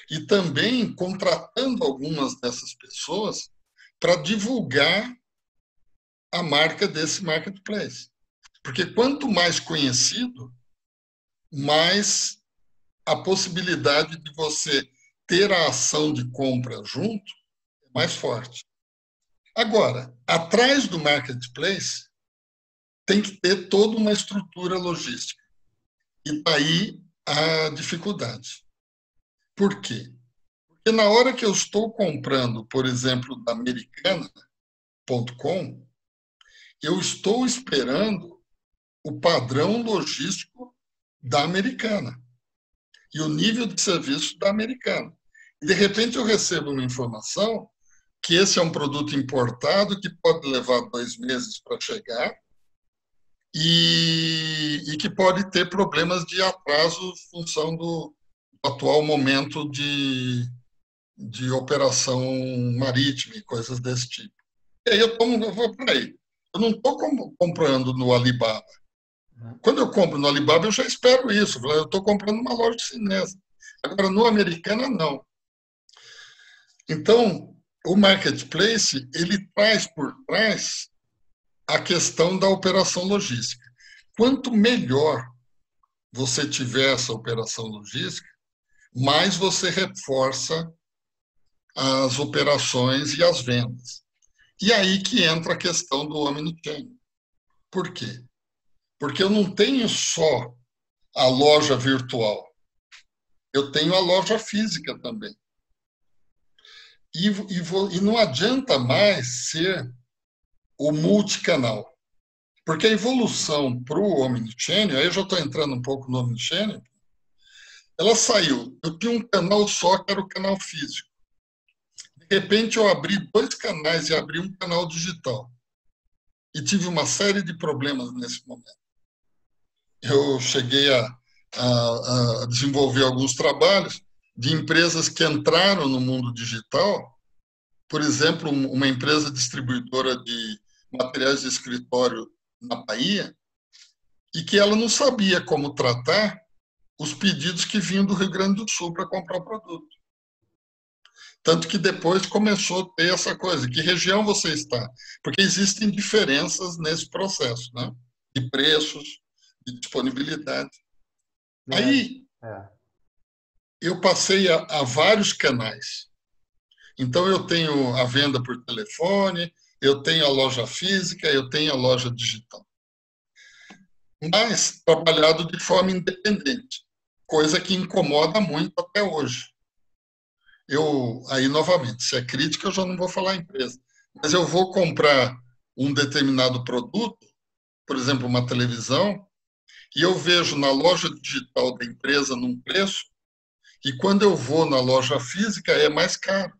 E também contratando algumas dessas pessoas para divulgar a marca desse marketplace. Porque quanto mais conhecido, mais a possibilidade de você ter a ação de compra junto é mais forte. Agora, atrás do marketplace, tem que ter toda uma estrutura logística. E daí a dificuldade. Por quê? Porque na hora que eu estou comprando, por exemplo, da Americana.com, eu estou esperando o padrão logístico da Americana e o nível de serviço da Americana. E, de repente, eu recebo uma informação que esse é um produto importado que pode levar 2 meses para chegar e que pode ter problemas de atraso em função do atual momento de operação marítima e coisas desse tipo. E aí eu vou por aí. Eu não estou comprando no Alibaba. Quando eu compro no Alibaba, eu já espero isso. Eu estou comprando uma loja chinesa. Agora, no Americana, não. Então, o marketplace, ele traz por trás a questão da operação logística. Quanto melhor você tiver essa operação logística, mais você reforça as operações e as vendas. E aí que entra a questão do omnichannel. Por quê? Porque eu não tenho só a loja virtual, eu tenho a loja física também. E não adianta mais ser o multicanal. Porque a evolução para o omnichannel, aí eu já estou entrando um pouco no omnichannel, ela saiu. Eu tinha um canal só, que era o canal físico. De repente, eu abri 2 canais e abri um canal digital. E tive uma série de problemas nesse momento. Eu cheguei a desenvolver alguns trabalhos de empresas que entraram no mundo digital, por exemplo, uma empresa distribuidora de materiais de escritório na Bahia, e que ela não sabia como tratar os pedidos que vinham do Rio Grande do Sul para comprar produto. Tanto que depois começou a ter essa coisa, que região você está? Porque existem diferenças nesse processo, né? De preços, de disponibilidade. Aí, eu passei a vários canais. Então, eu tenho a venda por telefone, eu tenho a loja física, eu tenho a loja digital. Mas trabalhado de forma independente, coisa que incomoda muito até hoje. Aí, novamente, se é crítica, eu já não vou falar empresa. Mas eu vou comprar um determinado produto, por exemplo, uma televisão, e eu vejo na loja digital da empresa num preço, e quando eu vou na loja física é mais caro.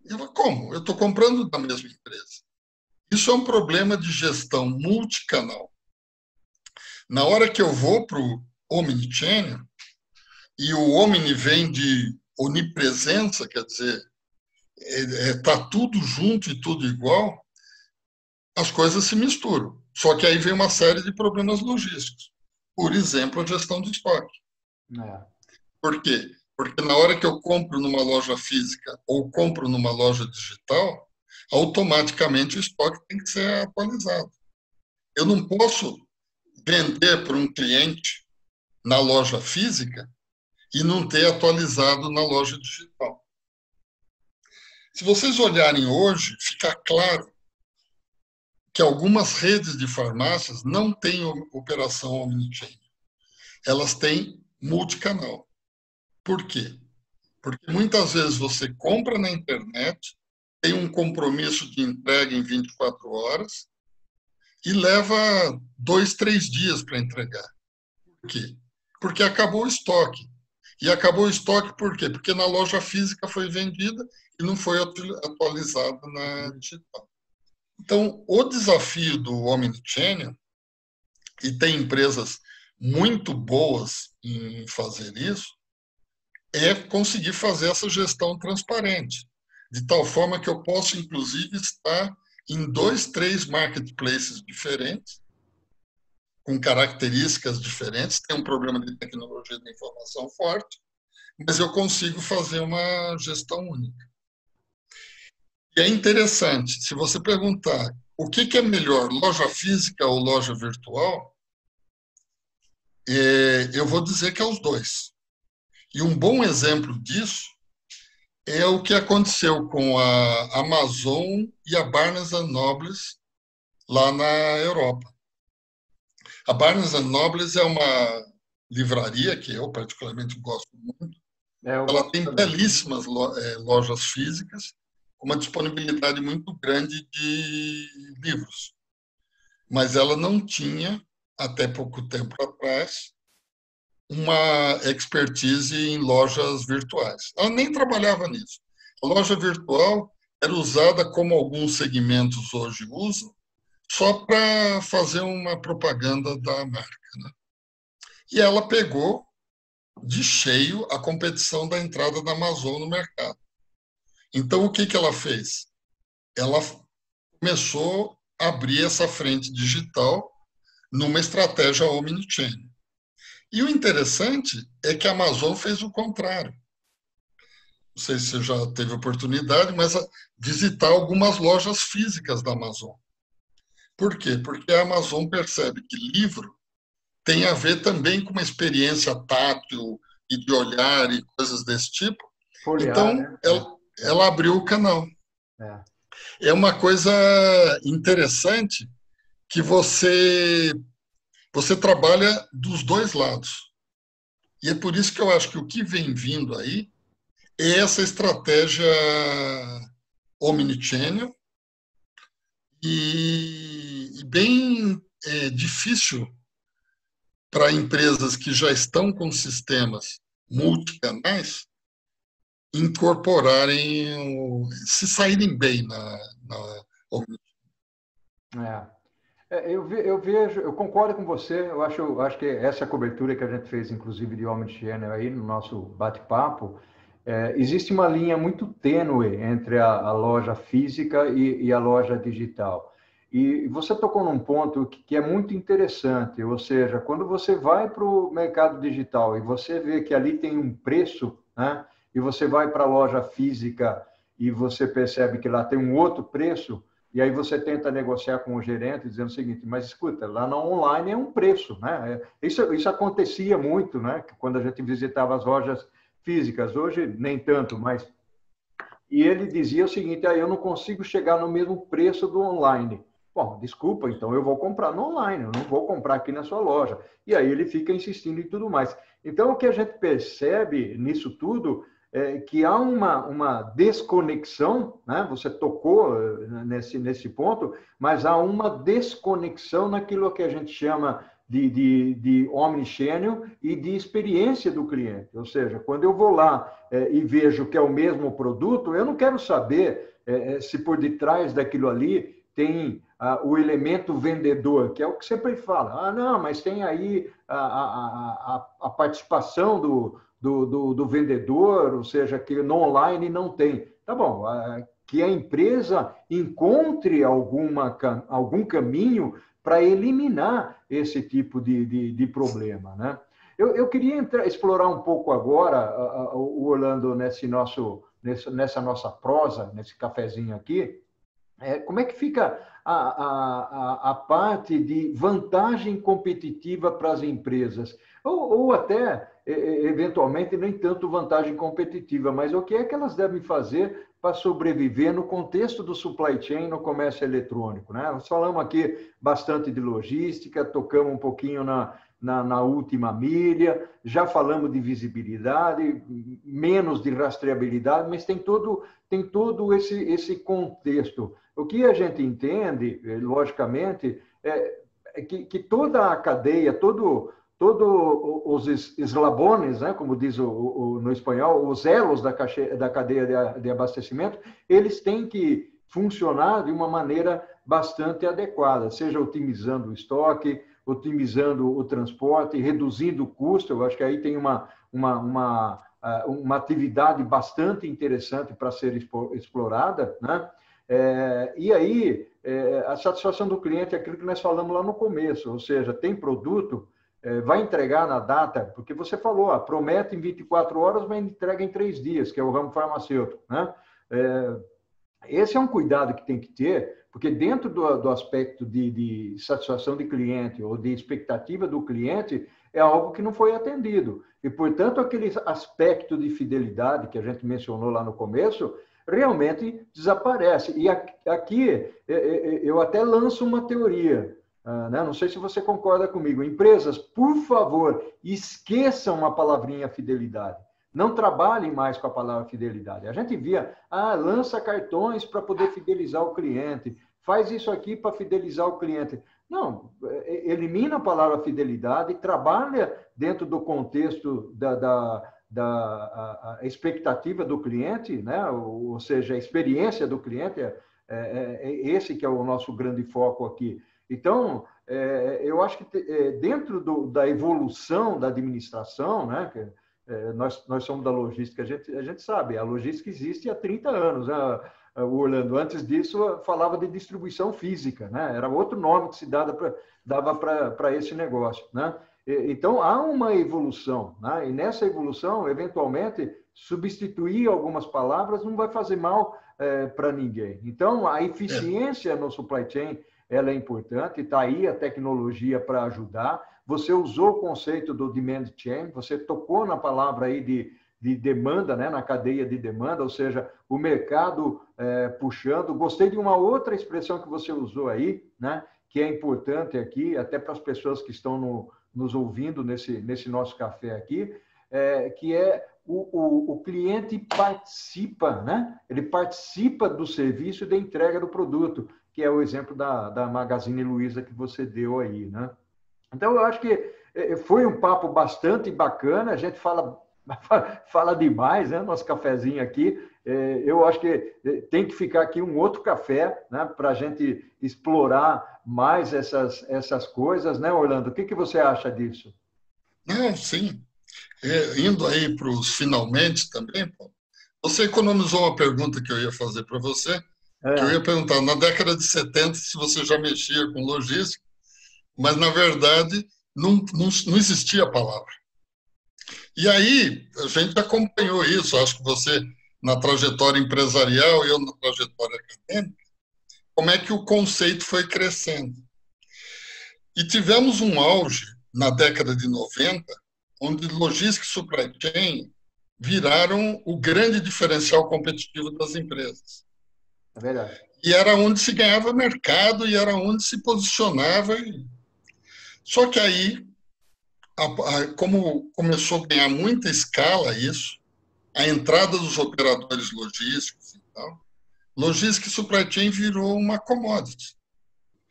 Eu falo, como? Eu estou comprando da mesma empresa. Isso é um problema de gestão multicanal. Na hora que eu vou para o Omnichannel, e o Omni vem de onipresença, quer dizer, está tudo junto e tudo igual, as coisas se misturam. Só que aí vem uma série de problemas logísticos. Por exemplo, a gestão de estoque. É. Por quê? Porque na hora que eu compro numa loja física ou compro numa loja digital, automaticamente o estoque tem que ser atualizado. Eu não posso vender para um cliente na loja física e não ter atualizado na loja digital. Se vocês olharem hoje, fica claro que algumas redes de farmácias não têm operação omnichannel. Elas têm multicanal. Por quê? Porque muitas vezes você compra na internet, tem um compromisso de entrega em 24 horas e leva 2, 3 dias para entregar. Por quê? Porque acabou o estoque. E acabou o estoque por quê? Porque na loja física foi vendida e não foi atualizada na digital. Então, o desafio do Omnichannel, e tem empresas muito boas em fazer isso, é conseguir fazer essa gestão transparente, de tal forma que eu possa, inclusive, estar em 2, 3 marketplaces diferentes, com características diferentes, tem um problema de tecnologia da informação forte, mas eu consigo fazer uma gestão única. E é interessante, se você perguntar o que é melhor, loja física ou loja virtual, eu vou dizer que é os dois. E um bom exemplo disso é o que aconteceu com a Amazon e a Barnes Nobles lá na Europa. A Barnes Nobles é uma livraria que eu particularmente gosto muito. Ela tem belíssimas lojas físicas, com uma disponibilidade muito grande de livros. Mas ela não tinha, até pouco tempo atrás, uma expertise em lojas virtuais. Ela nem trabalhava nisso. A loja virtual era usada como alguns segmentos hoje usam, só para fazer uma propaganda da marca, né? E ela pegou de cheio a competição da entrada da Amazon no mercado. Então, o que ela fez? Ela começou a abrir essa frente digital numa estratégia omnichannel. E o interessante é que a Amazon fez o contrário. Não sei se você já teve oportunidade, mas visitar algumas lojas físicas da Amazon. Por quê? Porque a Amazon percebe que livro tem a ver também com uma experiência tátil e de olhar e coisas desse tipo. Folhear, então, né? ela abriu o canal. É uma coisa interessante que você trabalha dos dois lados. E é por isso que eu acho que o que vem vindo aí é essa estratégia omnichannel e bem difícil para empresas que já estão com sistemas multicanais incorporarem, se saírem bem na omnichannel. Eu concordo com você. Eu acho que essa cobertura que a gente fez, inclusive de Omnichannel aí no nosso bate-papo, existe uma linha muito tênue entre a loja física e a loja digital. E você tocou num ponto que é muito interessante, ou seja, quando você vai para o mercado digital e você vê que ali tem um preço, né, e você vai para a loja física e você percebe que lá tem um outro preço, e aí você tenta negociar com o gerente dizendo o seguinte, mas escuta, lá na online é um preço, né? Isso acontecia muito, né? Quando a gente visitava as lojas físicas, hoje nem tanto, mas... E ele dizia o seguinte, eu não consigo chegar no mesmo preço do online. Bom, desculpa, então eu vou comprar no online, eu não vou comprar aqui na sua loja. E aí ele fica insistindo e tudo mais. Então, o que a gente percebe nisso tudo que há uma desconexão, né? Você tocou nesse ponto, mas há uma desconexão naquilo que a gente chama de omnichannel e de experiência do cliente. Ou seja, quando eu vou lá e vejo que é o mesmo produto, eu não quero saber se por detrás daquilo ali tem o elemento vendedor, que é o que sempre fala. Não, mas tem aí a participação do vendedor, ou seja, que no online não tem. Tá bom, que a empresa encontre algum caminho para eliminar esse tipo de problema, né? Eu queria explorar um pouco agora, Orlando, nessa nossa prosa, nesse cafezinho aqui, como é que fica a parte de vantagem competitiva para as empresas? Ou até, eventualmente, nem tanto vantagem competitiva, mas o que é que elas devem fazer para sobreviver no contexto do supply chain, no comércio eletrônico, né? Nós falamos aqui bastante de logística, tocamos um pouquinho na última milha, já falamos de visibilidade, menos de rastreabilidade, mas tem todo esse contexto. O que a gente entende, logicamente, é que toda a cadeia, todos os eslabones, né, como diz no espanhol, os elos da cadeia de abastecimento, eles têm que funcionar de uma maneira bastante adequada, seja otimizando o estoque, otimizando o transporte, reduzindo o custo. Eu acho que aí tem uma atividade bastante interessante para ser explorada, né? E aí, a satisfação do cliente é aquilo que nós falamos lá no começo, ou seja, tem produto, vai entregar na data, porque você falou, promete em 24 horas, mas entrega em 3 dias, que é o ramo farmacêutico, né? Esse é um cuidado que tem que ter, porque dentro do aspecto de satisfação de cliente ou de expectativa do cliente, é algo que não foi atendido. E, portanto, aquele aspecto de fidelidade que a gente mencionou lá no começo, realmente desaparece. E aqui eu até lanço uma teoria, né? Não sei se você concorda comigo. Empresas, por favor, esqueçam a palavrinha fidelidade. Não trabalhem mais com a palavra fidelidade. A gente via, lança cartões para poder fidelizar o cliente, faz isso aqui para fidelizar o cliente. Não, elimina a palavra fidelidade, trabalha dentro do contexto da expectativa do cliente, né? Ou seja, a experiência do cliente, esse que é o nosso grande foco aqui. Então, eu acho que dentro da evolução da administração, né? Nós somos da logística, a gente sabe, a logística existe há 30 anos, né? Orlando, antes disso, falava de distribuição física, né? Era outro nome que se dava para esse negócio, né? Então, há uma evolução, né? E nessa evolução, eventualmente, substituir algumas palavras não vai fazer mal para ninguém. Então, a eficiência no supply chain, ela é importante, está aí a tecnologia para ajudar. Você usou o conceito do demand chain, você tocou na palavra aí de demanda, né, na cadeia de demanda, ou seja, o mercado puxando. Gostei de uma outra expressão que você usou aí, né, que é importante aqui, até para as pessoas que estão nos ouvindo nesse nosso café aqui, que é o cliente participa, né? Ele participa do serviço e da entrega do produto, que é o exemplo da Magazine Luiza que você deu aí, né? Então, eu acho que foi um papo bastante bacana, a gente fala demais, né? Nosso cafezinho aqui. Eu acho que tem que ficar aqui um outro café, né? Para a gente explorar mais essas coisas, né, Orlando? O que você acha disso? Não, sim. Indo aí para os finalmente também, Paulo, você economizou uma pergunta que eu ia fazer para você, que eu ia perguntar, na década de 70, se você já mexia com logística, mas, na verdade, não existia a palavra. E aí, a gente acompanhou isso, acho que você, na trajetória empresarial e eu na trajetória acadêmica, como é que o conceito foi crescendo. E tivemos um auge na década de 90, onde logística e supply chain viraram o grande diferencial competitivo das empresas. É verdade. E era onde se ganhava mercado e era onde se posicionava. Só que aí, como começou a ganhar muita escala isso, a entrada dos operadores logísticos e tal, logística e supply chain virou uma commodity.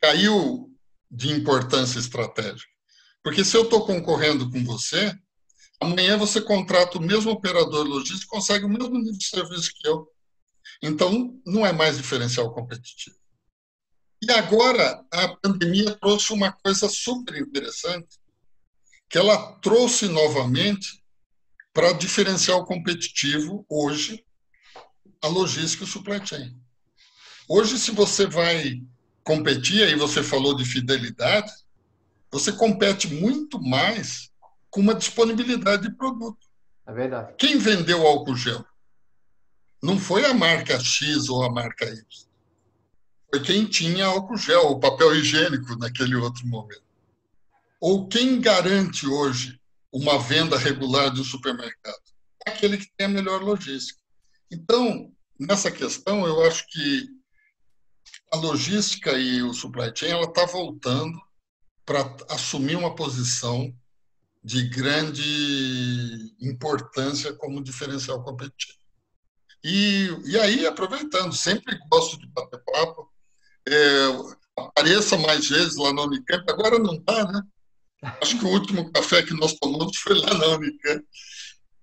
Caiu de importância estratégica. Porque se eu estou concorrendo com você, amanhã você contrata o mesmo operador logístico e consegue o mesmo nível de serviço que eu. Então, não é mais diferencial competitivo. E agora, a pandemia trouxe uma coisa super interessante, que ela trouxe novamente para diferencial competitivo, hoje, a logística e o supply chain. Hoje, se você vai competir, aí você falou de fidelidade, você compete muito mais com uma disponibilidade de produto. É verdade. Quem vendeu álcool gel? Não foi a marca X ou a marca Y. Foi quem tinha álcool gel, o papel higiênico naquele outro momento. Ou quem garante hoje uma venda regular do supermercado? Aquele que tem a melhor logística. Então, nessa questão, eu acho que a logística e o supply chain ela está voltando para assumir uma posição de grande importância como diferencial competitivo. E aí, aproveitando, sempre gosto de bater papo, apareça mais vezes lá na Unicamp, agora não dá, né? Acho que o último café que nós tomamos foi lá na Unicamp.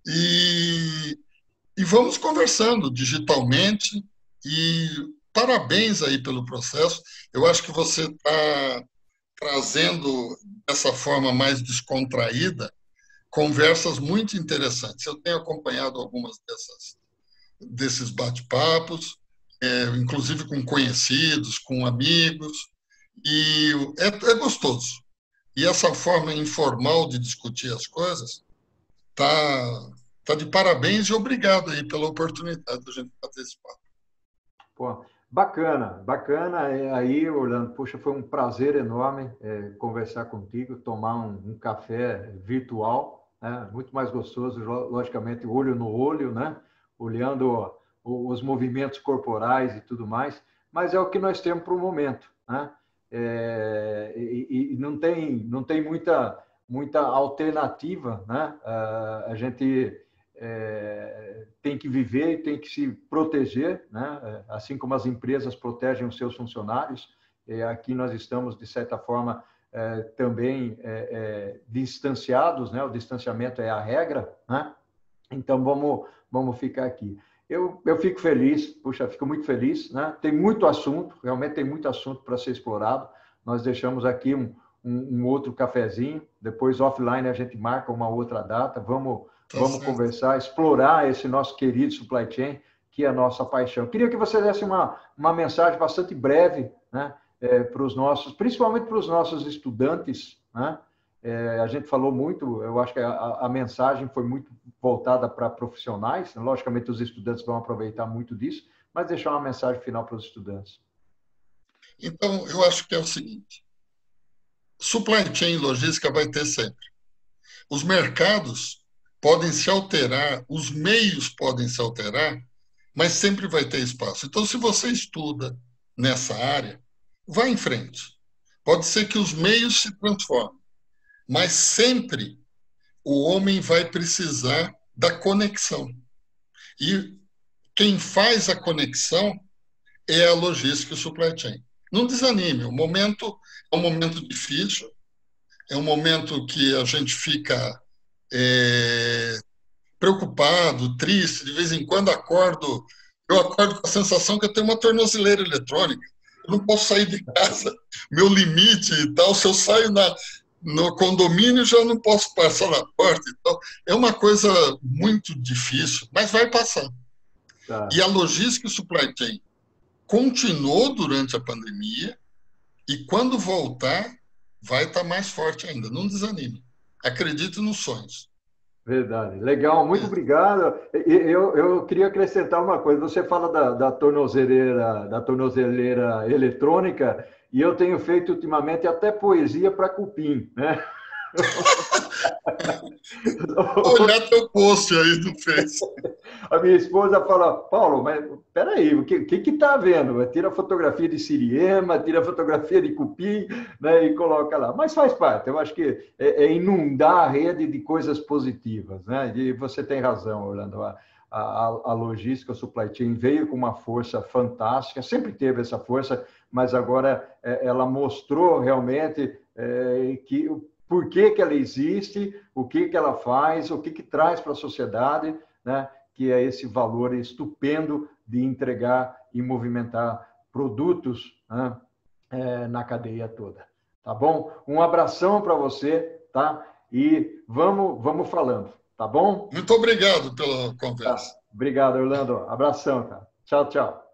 E vamos conversando digitalmente e parabéns aí pelo processo. Eu acho que você está trazendo dessa forma mais descontraída conversas muito interessantes. Eu tenho acompanhado algumas desses bate-papos, inclusive com conhecidos, com amigos, e é gostoso. E essa forma informal de discutir as coisas tá de parabéns e obrigado aí pela oportunidade de a gente fazer esse papo. Pô, bacana, bacana. Aí, Orlando, puxa, foi um prazer enorme conversar contigo, tomar um café virtual, né? Muito mais gostoso, logicamente, olho no olho, né? Olhando os movimentos corporais e tudo mais, mas é o que nós temos para o momento, né? E não tem muita alternativa, né? A gente tem que viver e tem que se proteger, né? Assim como as empresas protegem os seus funcionários, aqui nós estamos, de certa forma, também distanciados, né? O distanciamento é a regra, né? Então, vamos ficar aqui. Eu fico feliz, puxa, fico muito feliz, né? Tem muito assunto, realmente tem muito assunto para ser explorado. Nós deixamos aqui um outro cafezinho, depois offline a gente marca uma outra data, vamos conversar, explorar esse nosso querido supply chain, que é a nossa paixão. Queria que você desse uma mensagem bastante breve, né? Para os nossos, principalmente para os nossos estudantes, né? A gente falou muito, eu acho que a mensagem foi muito voltada para profissionais, né? Logicamente os estudantes vão aproveitar muito disso, mas deixar uma mensagem final para os estudantes. Então, eu acho que é o seguinte, supply chain logística vai ter sempre. Os mercados podem se alterar, os meios podem se alterar, mas sempre vai ter espaço. Então, se você estuda nessa área, vá em frente. Pode ser que os meios se transformem, mas sempre o homem vai precisar da conexão. E quem faz a conexão é a logística e o supply chain. Não desanime, o momento é um momento difícil, é um momento que a gente fica preocupado, triste, de vez em quando eu acordo com a sensação que eu tenho uma tornozeleira eletrônica, eu não posso sair de casa, meu limite e tal, se eu saio no condomínio já não posso passar na porta e tal. É uma coisa muito difícil, mas vai passar. Tá. E a logística e o supply chain continuou durante a pandemia e quando voltar, vai estar mais forte ainda. Não desanime. Acredite nos sonhos. Verdade. Legal, muito obrigado. Eu queria acrescentar uma coisa. Você fala da tornozeleira eletrônica e eu tenho feito ultimamente até poesia para cupim, né? Olha teu post aí do Facebook. A minha esposa fala, Paulo, mas peraí, o que está havendo? Tira fotografia de siriema, tira fotografia de cupim, né, e coloca lá. Mas faz parte, eu acho que é inundar a rede de coisas positivas, né? E você tem razão, Orlando. A logística, o supply chain veio com uma força fantástica, sempre teve essa força, mas agora ela mostrou realmente que por que ela existe, o que ela faz, o que traz para a sociedade, né? Que é esse valor estupendo de entregar e movimentar produtos, né? Na cadeia toda. Tá bom? Um abração para você, tá? E vamos falando, tá bom? Muito obrigado pela Tá. conversa. Obrigado, Orlando. Abração, cara. Tchau, tchau.